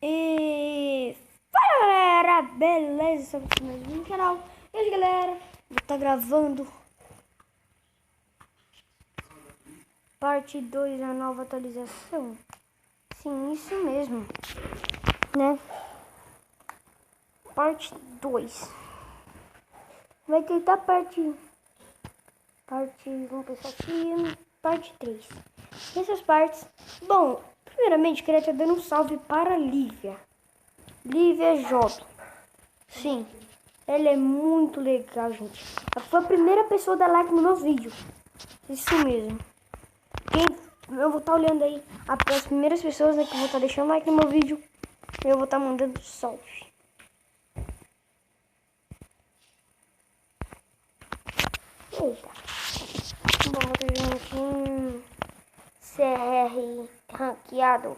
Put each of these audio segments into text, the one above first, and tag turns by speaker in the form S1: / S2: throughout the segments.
S1: E fala galera, beleza? Estamos aqui mais um canal. E hoje galera, vou estar gravando parte 2 da nova atualização. Sim, isso mesmo, né? Parte 2. Vai tentar parte, vamos pensar aqui, parte 3. Essas partes, bom, primeiramente queria estar dando um salve para a Lívia Job. Sim, ela é muito legal, gente. Ela foi a primeira pessoa a dar like no meu vídeo. Isso mesmo. Eu vou estar olhando aí as primeiras pessoas, né, que vou estar deixando like no meu vídeo. Eu vou estar mandando salve. Eita. Bom, tô jogando aqui um CR ranqueado.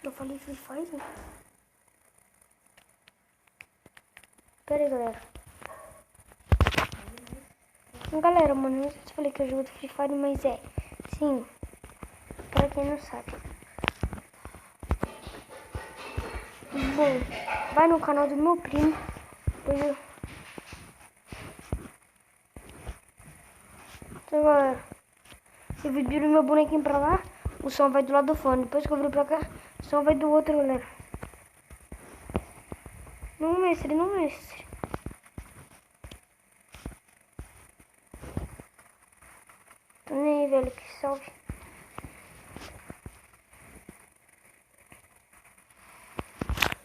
S1: Eu falei Free Fire? Pera aí, galera. Galera, mano, não sei se eu falei que eu jogo do Free Fire, mas é. Sim. Para quem não sabe. Bom, vai no canal do meu primo. Depois eu... Então, galera, se eu vir o meu bonequinho pra lá, o som vai do lado do fone. Depois que eu vir pra cá, o som vai do outro, galera. Não, mestre, não, mestre. Tô nem aí, velho, que salve.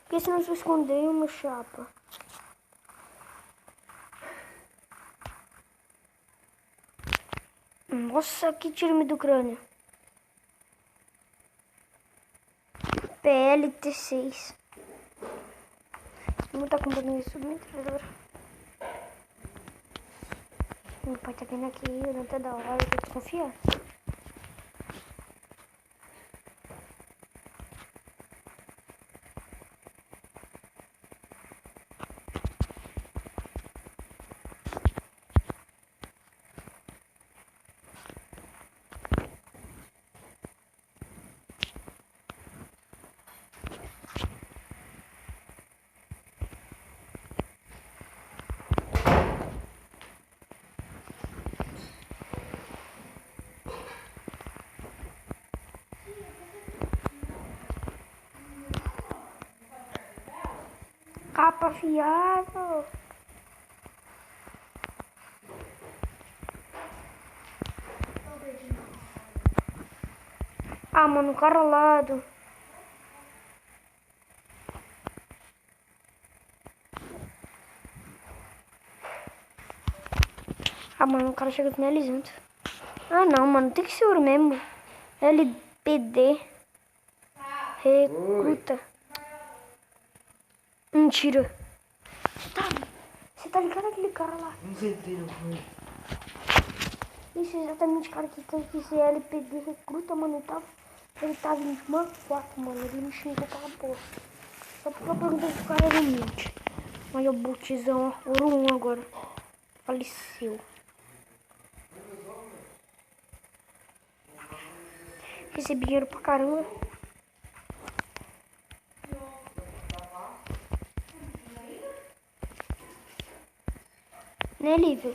S1: Por que você não se escondeu, meu chapa? Nossa, que tiro-me do crânio. PLT6. Não tá comprando isso, metralhador. Meu pai tá vindo aqui, não tá da hora, eu tô desconfiado. Capa afiada. Ah, mano, o cara ao lado. Ah, mano, o cara chega finalizando. Ah, não, mano, tem que ser ouro mesmo. LPD. Recruta. Mentira. Você tá ligado aquele cara lá?
S2: Não sei não foi.
S1: Isso, exatamente, cara, que tem que ser LPD recruta, mano, ele tava em uma foto, mano, ele me xingou pra porra. Só porque eu perguntei se o cara era humilde. Aí o botizão, ó, ouro 1 agora. Faleceu. Recebi dinheiro pra caramba. Né, Lívia?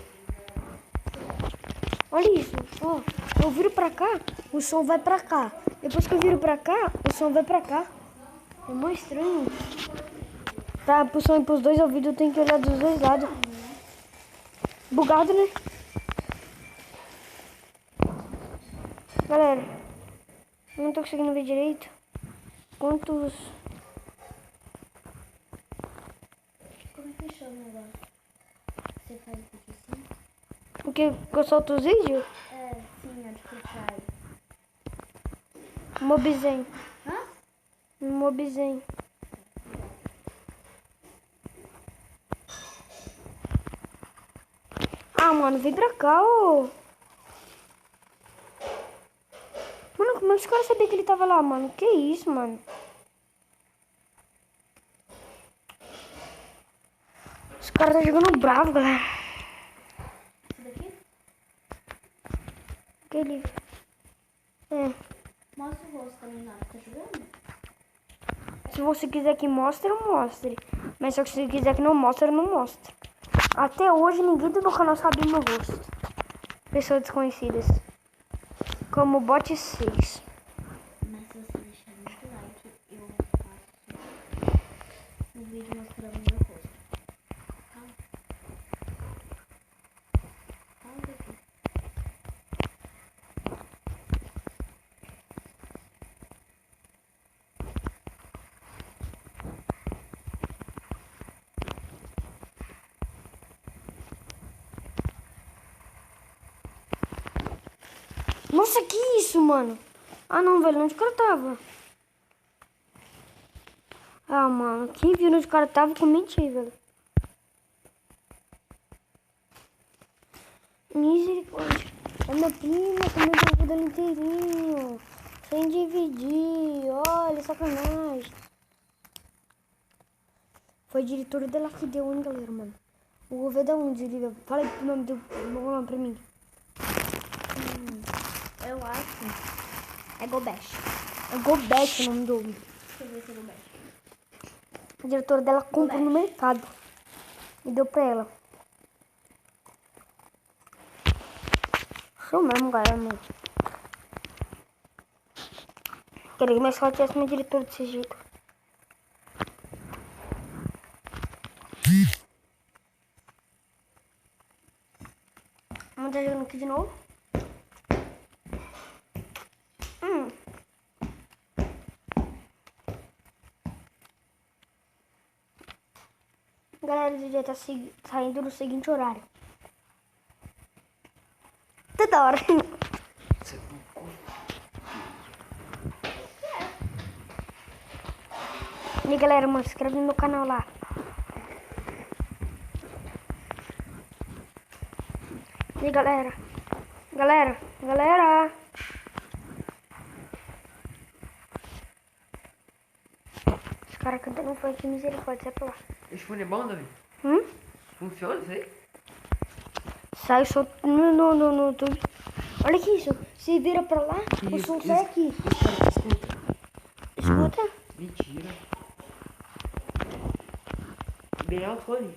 S1: Olha isso, ó. Eu viro pra cá, o som vai pra cá. Depois que eu viro pra cá, o som vai pra cá. É mó estranho. Pra pro som e pros dois ouvidos, eu tenho que olhar dos dois lados. Bugado, né? Galera, eu não tô conseguindo ver direito. Quantos...
S3: Como é que chama o negócio? Você faz vídeo assim?
S1: O que eu solto os vídeos?
S3: É, sim, onde que faz?
S1: Mobzen.
S3: Hã?
S1: Mobzen. Ah, mano, vem pra cá, ô. Mano, como é que os caras sabiam que ele tava lá, mano? Que isso, mano? Os caras tá jogando bravo, galera. Aquele... É.
S3: Mostra o rosto também na hora que tá jogando.
S1: Se você quiser que mostre, eu mostre. Mas só que se você quiser que não mostre, eu não mostro. Até hoje ninguém do meu canal sabe meu rosto. Pessoas desconhecidas. Como bot 6.
S3: Mas se você deixar muito like, eu faço um vídeo mostrando meu rosto. Calma. Calma aqui.
S1: Nossa, que isso, mano? Ah, não, velho. Onde o cara tava? Ah, mano. Quem viu onde o cara tava, comente aí, velho. Misericórdia. A minha prima comeu o jogo dela inteirinho. Sem dividir. Olha, sacanagem. Foi a diretora dela que deu, hein, galera, mano. O governo da onde, Lívia? Fala aí o nome do nome pra mim.
S3: Eu acho. É Gobesh.
S1: É Gobete o nome do...
S3: Deixa eu ver se é Gobesh.
S1: A diretora dela comprou no mercado. E deu pra ela. Show mesmo, galera, mano. Queria que minha escola tivesse uma diretora desse jeito. Vamos estar jogando aqui de novo. Galera, o dia tá saindo no seguinte horário. Toda hora. E aí, galera, mano, se inscreve no meu canal lá. E aí, galera. Galera. Os caras cantando funk, misericórdia, sai pra lá.
S2: Esse fone é bom, Davi? Funciona isso aí?
S1: Sai só no YouTube. Olha que isso. Se vira pra lá, o som sai aqui.
S2: Esse cara que escuta.
S1: Escuta.
S2: Mentira. Bem alto, fone.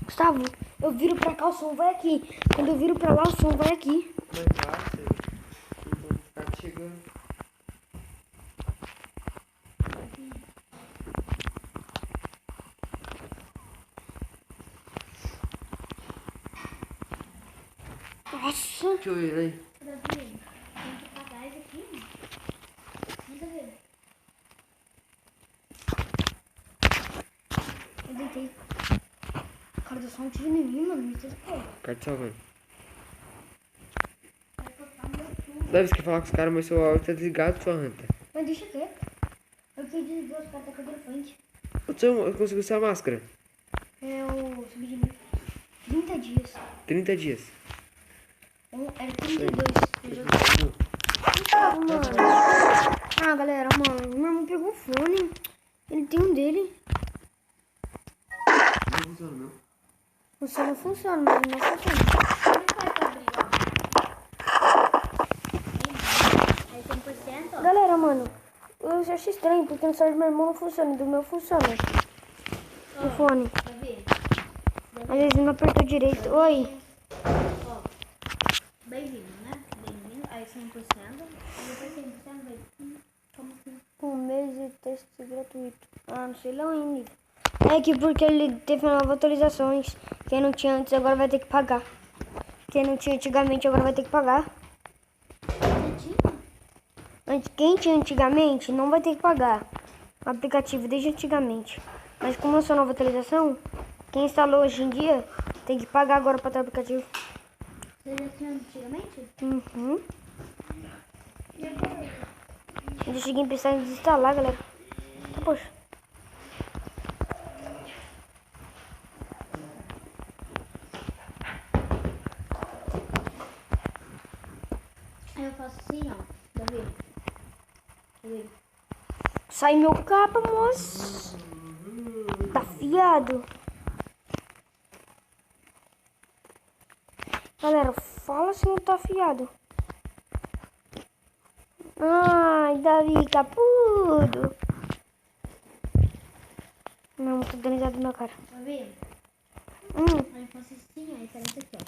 S1: Gustavo, eu viro pra cá, o som vai aqui. Quando eu viro pra lá, o som vai aqui.
S2: Mas passa. Então tá chegando.
S1: Nossa.
S2: Deixa eu ver aí.
S3: Davi, tem que apagar isso aqui. Manda ver.
S1: Eu deitei. O cara deu só um tiro em mim, mano. Me desculpa.
S2: Cara te salvando.
S3: Vai cortar meu tubo.
S2: Davi, você quer falar com os caras, mas seu áudio tá desligado, sua ranta.
S1: Mas deixa quieto. Eu quis desligar os caras da cadeira frente.
S2: Eu consegui usar a máscara.
S1: Eu subi de nível. 30 dias.
S2: 30 dias.
S1: Era 32. Eu já mano. Ah, galera, mano. Meu irmão pegou o fone. Ele tem um dele.
S2: Não funciona, não.
S1: O som não funciona, mas não funciona.
S3: Como é que faz pra abrir, ó? É 100%, ó.
S1: Galera, mano, eu acho estranho, porque no celular do meu irmão não funciona, do meu funciona. O fone.
S3: Davi,
S1: Às vezes não apertou direito. Oi.
S3: ó. Bem-vindo, né? Bem-vindo. Aí 100%. Aí depois 100% vai. Como assim?
S1: Um mês de teste gratuito. Ah, não sei lá ainda. É que porque ele teve novas atualizações. Quem não tinha antes agora vai ter que pagar. Quem não tinha antigamente agora vai ter que pagar. Quem tinha antigamente não vai ter que pagar o aplicativo desde antigamente. Mas como é sua nova atualização, quem instalou hoje em dia tem que pagar agora para ter o aplicativo.
S3: Você já tinha antigamente?
S1: Uhum. Eu cheguei a pensar em desinstalar, galera. Poxa.
S3: Aí eu faço assim, ó. Davi. Davi.
S1: Sai meu capa, moço. Tá afiado. Galera, fala se não tá afiado. Ai, Davi, capudo. Não, tô dando risada na minha cara.
S3: Tá vendo? A infância sim, a diferença aqui, ó.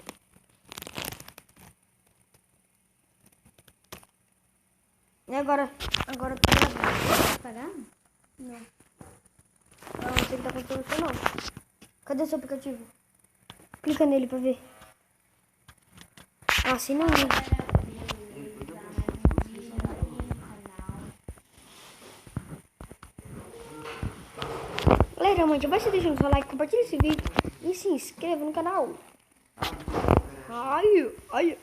S1: E agora tô gravando.
S3: Tá pagando?
S1: Não. Não sei o que tá acontecendo com você, não. Cadê seu aplicativo? Clica nele pra ver. Ah, assim não. Galera, mãe, já vai se deixando seu like, compartilha esse vídeo e se inscreva no canal. Ai. Ahir.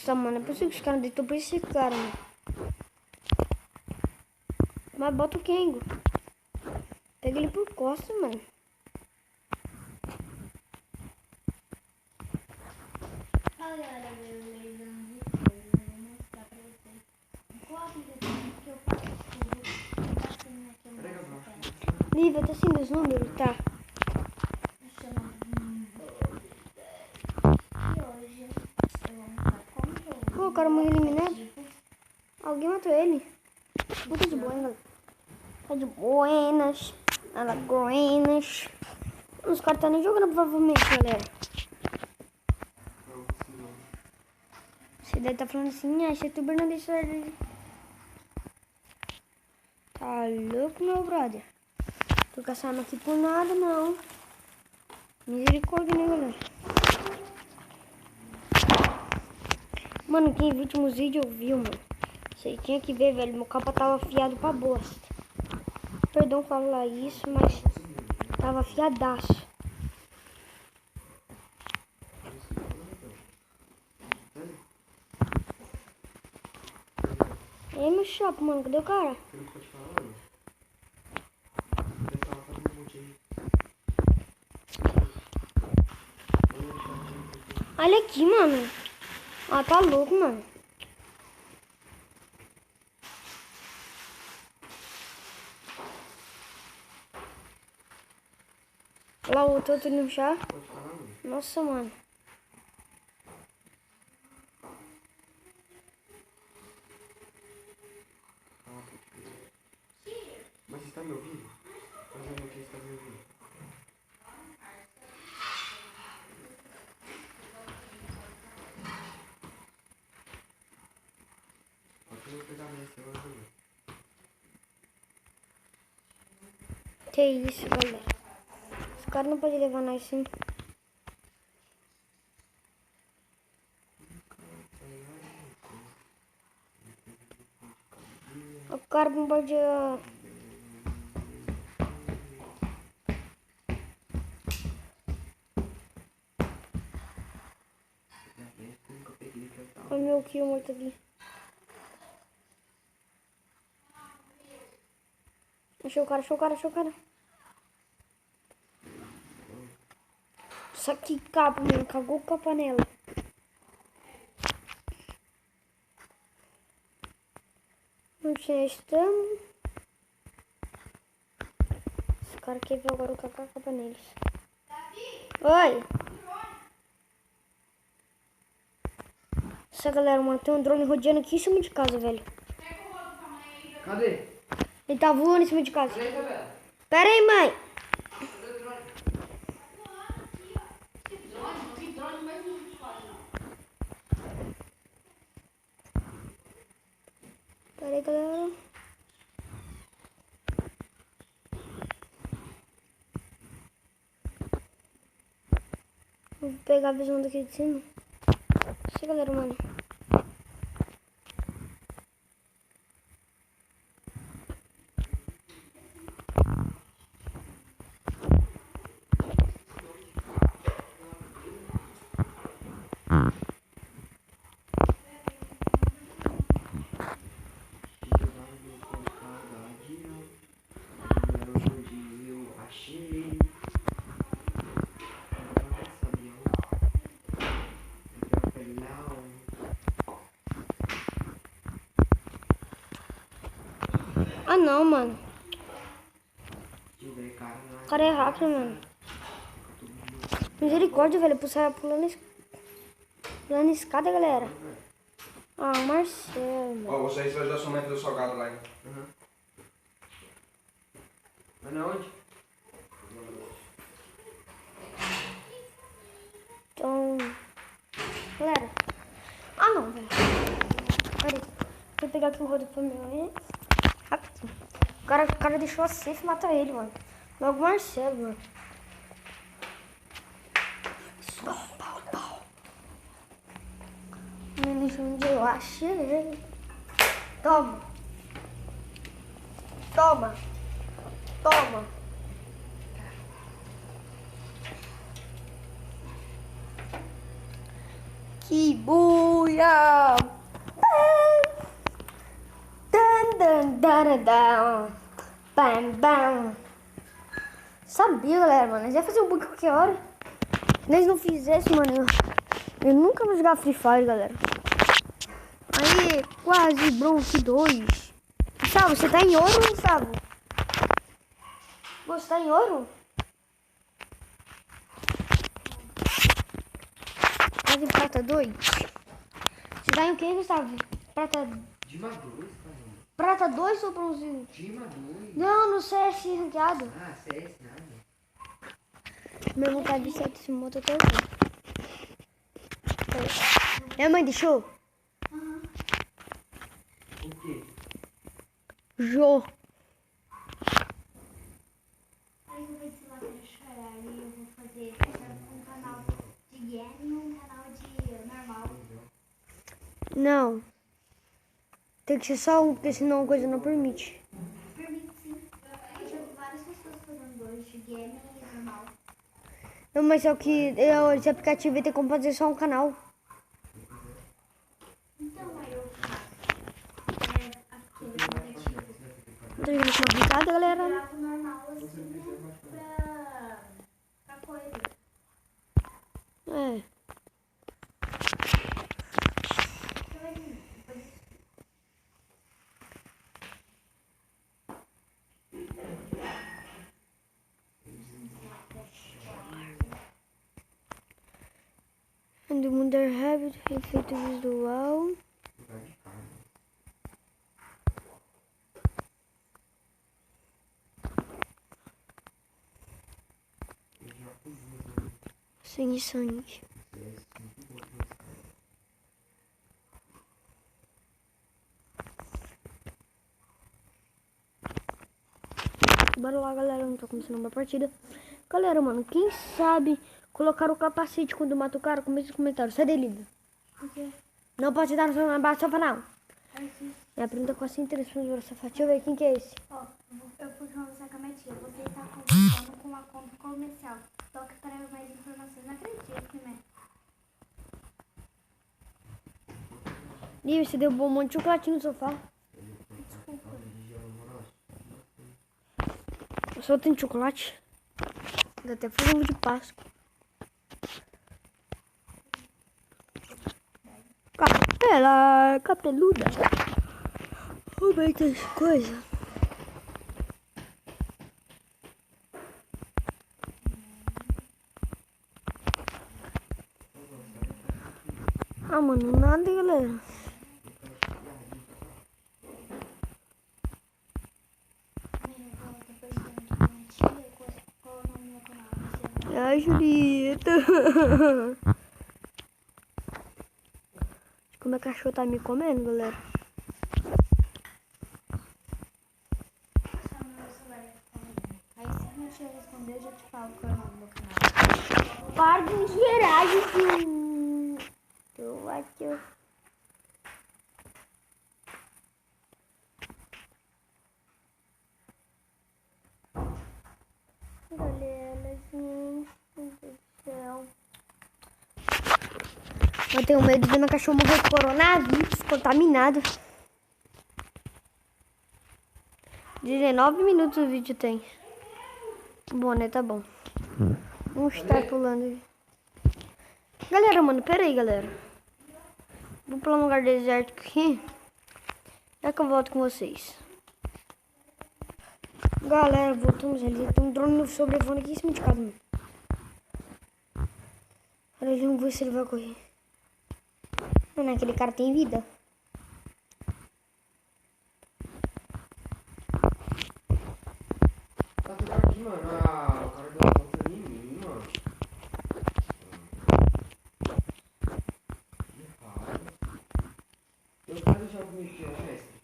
S1: Nossa, mano, é possível que os caras deitou pra esse cara, mano. Mas bota o Kengo. Pega ele por costa, mano.
S3: Fala, galera, eu vou mostrar pra vocês qual aplicativo que eu faço tudo. Tá sendo aqui no meu celular.
S1: Lívia, tá sendo os números, tá?
S3: Chama e hoje eu vou mostrar como que eu uso.
S1: Pô, o cara morreu eliminado. Alguém matou ele. Muito de boa, hein, galera. Tá de buenas. Alagoenas. Os caras tá nem jogando provavelmente, galera. Você deve tá falando assim, esse youtuber não deixa ele. Tá louco, meu brother? Tô caçando aqui por nada, não. Misericórdia, né, galera? Mano, quem viu últimos vídeos viu, mano. Você tinha que ver, velho. Meu capa tava afiado pra bosta. Perdão falar isso, mas tava afiadaço. E aí, meu shopping, mano, cadê o cara? Olha aqui, mano. Ah, tá louco, mano. Olha lá o outro no chá. Nossa, mano.
S2: Mas você tá me ouvindo? Fazendo o que você tá me ouvindo? Pode eu pegar minha celular também.
S1: Que isso, galera. Os caras não podem levar nós assim. O cara bombardeou. Olha o meu kill morto ali. Achei o cara. Só que capa, mano. Cagou com a panela. Onde nós estamos? Os caras querem ver agora o cagar a capa neles. Oi! Essa galera, mano, tem um drone rodeando aqui em cima de casa, velho.
S2: Cadê?
S1: Ele tá voando em cima de casa.
S2: Cadê, Isabela?
S1: Pera aí, mãe. Pera aí, galera. Vou pegar a visão daqui de cima. Isso, galera, mano. Ah, não, mano. O cara é hacker, mano. Misericórdia, velho. Pulando escada, galera. Ah, Marcelo.
S4: Ó, vocês vai dar somente do salgado lá, hein?
S2: Mas na onde?
S1: Então... Galera. Ah, não, velho. Peraí. Vou pegar aqui o rodo pra mim. Rapidinho. O cara deixou a safe matar ele, mano. Logo o Marcelo, mano. Onde eu achei ele. Toma. Toma. Toma. Que buia. Bam, bam. Sabia, galera, mano. Nós ia fazer um bug qualquer hora. Se nós não fizesse, mano, eu nunca vou jogar Free Fire, galera. Aí, quase Bronze 2. Gustavo, você tá em ouro, Gustavo? Você tá em ouro? Quase prata 2. Você tá em o que, Gustavo? Prata...
S2: Dima 2, cara.
S1: Prata 2 ou bronze 1?
S2: Dima 2.
S1: Não, no CS ranqueado.
S2: Ah, CS nada.
S1: Minha vontade de ser esse moto até aqui. Minha mãe deixou?
S2: O quê?
S1: Jô.
S3: Aí eu vou ensinar pra chorar e eu vou fazer um canal de game e um canal de normal.
S1: Não. Tem que ser só um, porque senão a coisa não permite.
S3: Permite sim. Eu já vi várias pessoas fazendo dois de game e normal.
S1: Não, mas é o que esse aplicativo tem como fazer só um canal.
S3: Então aí eu faço aquele aplicativo.
S1: Tô jogando com uma picada,
S3: Eu
S1: galera.
S3: gravo normal assim, né? Pra coisa.
S1: É. And the Wonder Rabbit, efeito visual. Sem sangue. Bora lá, galera. Não tô começando uma partida. Galera, mano, quem sabe colocar o capacete quando mata o cara? Comenta nos comentários. Sai daí, Lívia.
S3: Por quê?
S1: Não pode dar na base só não.
S3: Faz isso.
S1: Minha pergunta com assim interessante pra você. Deixa eu ver quem que é esse.
S3: Ó, eu fui conversar com a minha tia. Você está conversando com uma conta comercial. Toque para mais informações. Não acredito, né?
S1: Lívia, você derrubou um monte de chocolate no sofá.
S3: Desculpa.
S1: Só tem chocolate. Dá até fazer um de Páscoa. Capela, capeluda. Oh, vai ter coisa. Ah, mano, nada, galera. Ai, Julieta. Como é que a cachorro tá me comendo, galera?
S3: Aí se minha tia responder, eu já te falo qual é o nome do meu canal.
S1: Para de me esperar, Julinho. Eu acho. Galera, gente, meu Deus do céu. Eu tenho medo de meu cachorro morrer de coronavírus, contaminado. 19 minutos o vídeo tem. Bom, né? Tá bom. Vamos estar pulando aqui. Galera, mano, pera aí, galera. Vou pular um lugar deserto aqui. Já que eu volto com vocês. Galera, voltamos ali. Tem um drone no sobrevoando aqui em cima de casa, mano. Agora eu não vou ver se ele vai correr. Mano, aquele cara tem vida.
S2: Tá tudo aqui, mano. Ah, o cara deu uma volta em mim, mano. Que raiva. Eu quero deixar comigo aqui, ó, mestre.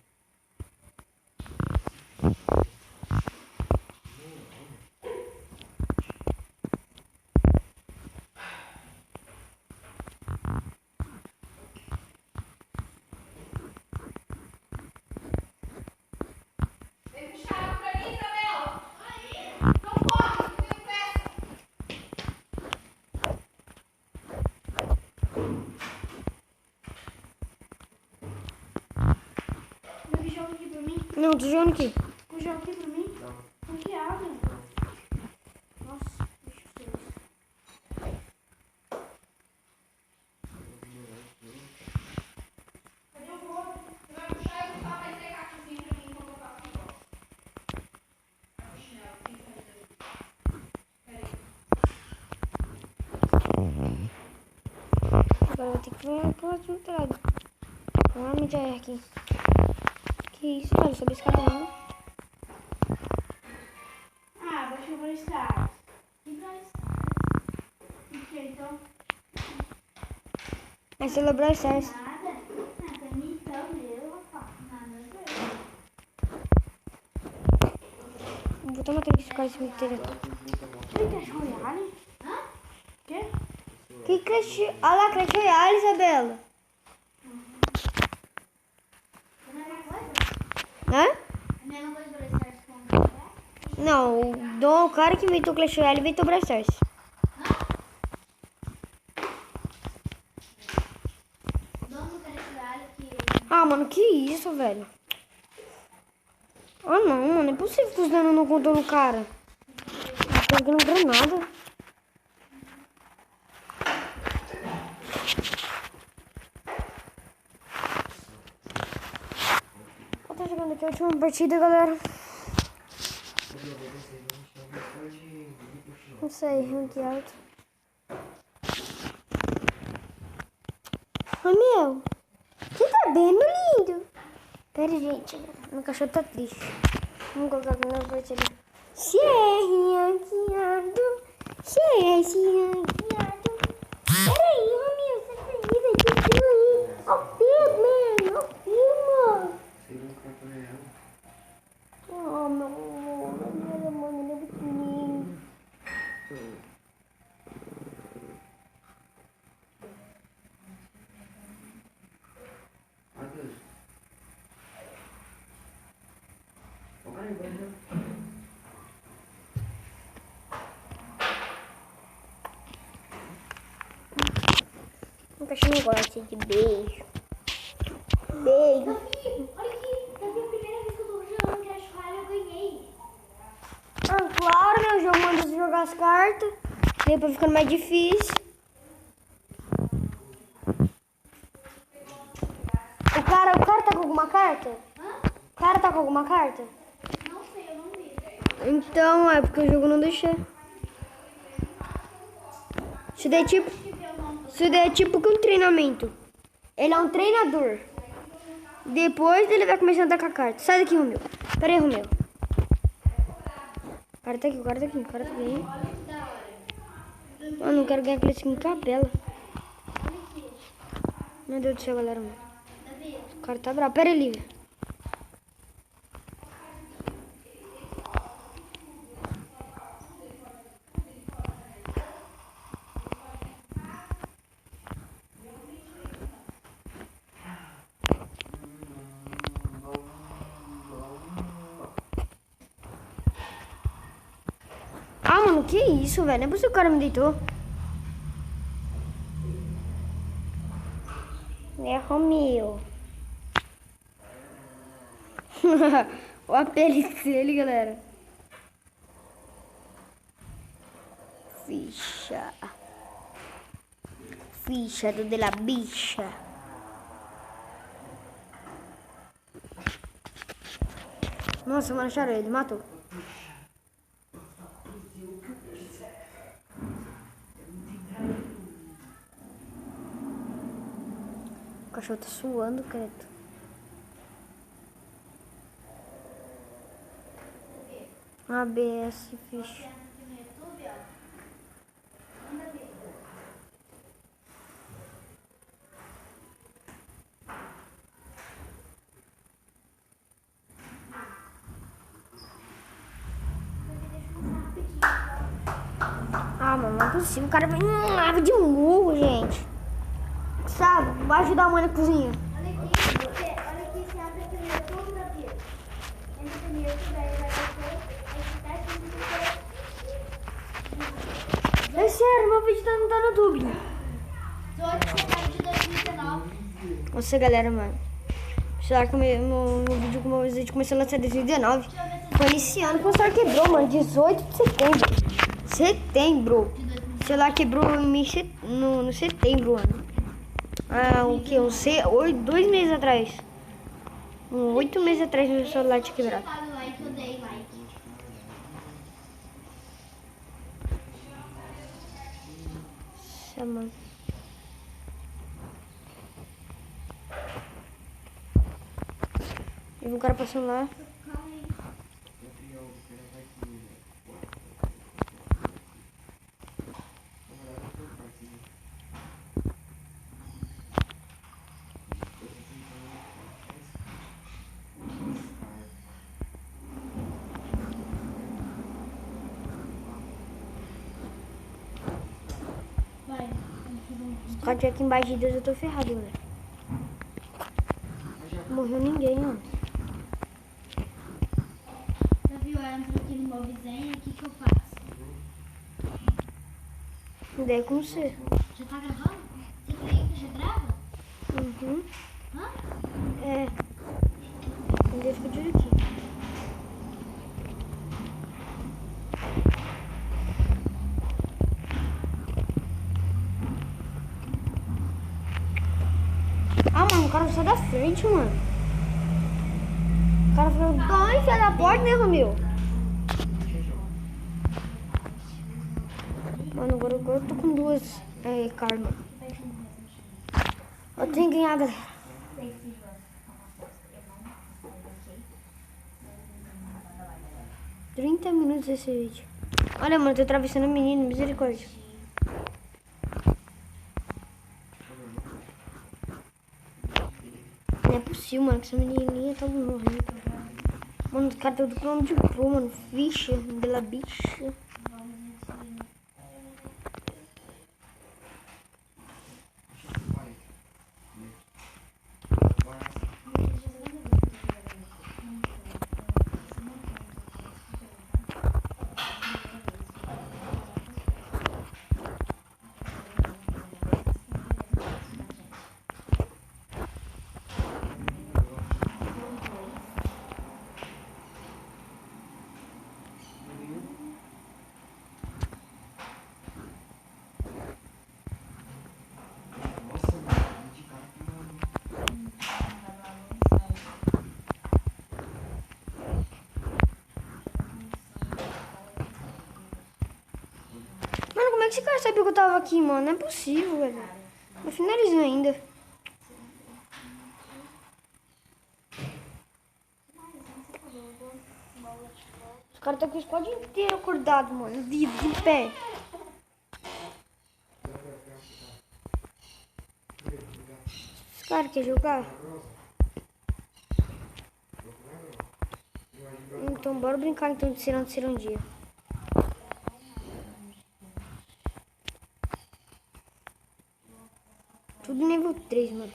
S3: Vem puxar água pra mim, Isabela. Não corre, não tem pressa. Bebe, joga aqui pra mim.
S1: Não, tô jogando aqui.
S3: Joga aqui pra mim.
S2: Não.
S3: Não que água. Nossa, deixa eu ver. Cadê o bolo? Você vai puxar e o sal vai secar aqui pra mim enquanto eu faço o negócio.
S1: Agora eu vou ter que vir pro outro entrada. Vamos já é aqui. Que isso, cara? Sobe a escada não.
S3: Ah, baixou pra escada. E pra escada? O que então?
S1: Aí você lembrou as séries.
S3: Nada. Ah, pra mim então, eu faço nada a ver.
S1: Vou tomar tempo de ficar esse inteiro.
S3: Ele tá Royale? Hã? Quê?
S1: Que Clash... Olha lá, Clash Royale, Isabela.
S3: É a mesma coisa?
S1: Hã?
S3: É a mesma coisa pra estar escondido, né?
S1: Não, o cara que inventou Clash Royale inventou Brawl Stars.
S3: O dono do Royale que...
S1: Ah, mano, que isso, velho? Ah, não, mano. É possível que os danos não contou no cara. Tô jogando granada. Eu tô jogando aqui a última partida, galera. Não sei, rank alto. Ô, meu. Você tá bem, meu lindo? Pera, gente. Meu cachorro tá triste. Vamos colocar aqui na partida. Se é ranqueado. Se é ranqueado. Peraí, ô, meu. Você acredita que aquilo aí? Ó o filme, mano. Ó o filme. Oh, meu amor. Meu amor, meu pequenininho. O cachorro não gosta de beijo. Beijo.
S3: Davi, olha aqui. Davi, a primeira vez que eu tô jogando Clash Royale, eu ganhei.
S1: Ah, claro, meu jogo manda você jogar as cartas. Depois ficando mais difícil. O cara tá com alguma carta?
S3: Hã?
S1: O cara tá com alguma carta?
S3: Não sei, eu não vi.
S1: Então, é porque o jogo não deixa. Isso daí é tipo que um treinamento. Ele é um treinador. Depois ele vai começar a dar com a carta. Sai daqui, Romeu. Pera aí, Romeu. O cara tá aqui, o cara tá aqui, o cara tá aqui. Eu não quero ganhar aquele skin capela. Meu Deus do céu, galera.
S3: Davi,
S1: O cara tá bravo. Pera aí, Lívia. Ah, mano, que isso, velho? Não é possível que o cara me deitou. É, Romeu. O apelido dele, galera. Ficha. Ficha do de la bicha. Nossa, mano, acharam ele, matou. cachorro tá suando, credo. ABS, ficha. Ah, mano, não é possível. O cara vem árvore de murro, gente. Sabe? Vai ajudar a mãe na cozinha.
S3: Olha aqui, você abre primeiro tudo na vida. Entra primeiro tudo, aí vai descer, aí você tá
S1: É sério, meu vídeo tá no YouTube.
S3: 18 de setembro de 2019.
S1: Nossa, galera, mano. Será que meu vídeo começou a lançar em 2019? Foi esse ano que o celular quebrou, mano. 18 de setembro. Setembro. O celular quebrou no setembro, mano. Ah, o que? 2 meses atrás. 8 meses atrás meu celular tinha quebrado.
S3: Fala o like, eu dei like.
S1: Nossa, mano. E um cara passando lá.
S3: Vai.
S1: Se o cara tiver aqui embaixo de Deus, eu tô ferrado, galera. Não morreu ninguém, ó.
S3: Já viu? Eu entro aqui no mobzinho, o que que eu faço?
S1: Ideia com você.
S3: Já tá gravando? Você clica, já grava?
S1: Uhum.
S3: Hã?
S1: É. Deixa eu dizer aqui. Ah, mano, o cara sai da frente, mano. O cara falou, ai, sai da porta, né, Romeu? Mano, agora eu tô com 2 karma. Eu tenho que ganhar, galera. 30 minutos esse vídeo. Olha, mano, tô atravessando o menino, misericórdia. Não é possível, mano, que essa menininha tá morrendo. Mano, os caras estão com nome de pro, mano. Ficha, bela bicha. Mano, como é que esse cara sabia que eu tava aqui, mano? Não é possível, velho. Não finalizou ainda. Os caras estão com o squad inteiro acordado, mano. Vivo, de pé. Os caras querem jogar? Então bora brincar então de ser um dia. Tudo nível 3, mano.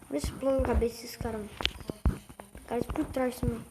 S1: Olha esse plano na cabeça desses caras, mano. Caras por trás também.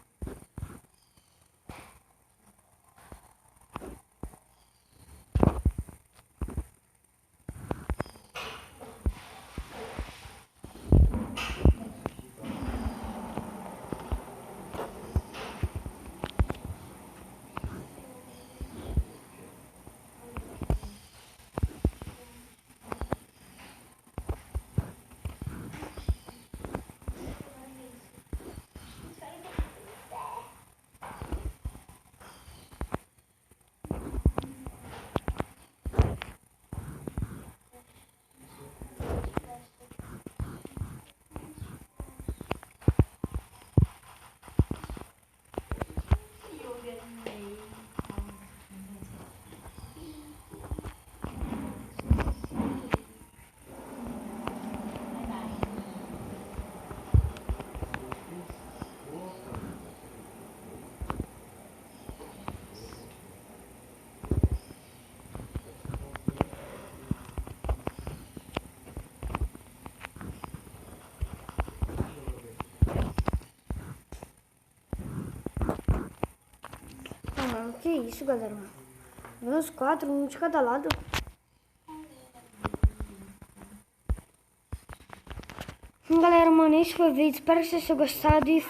S1: Que isso, galera. Uns 4, um de cada lado. Galera, mano, esse foi o vídeo. Espero que vocês tenham gostado e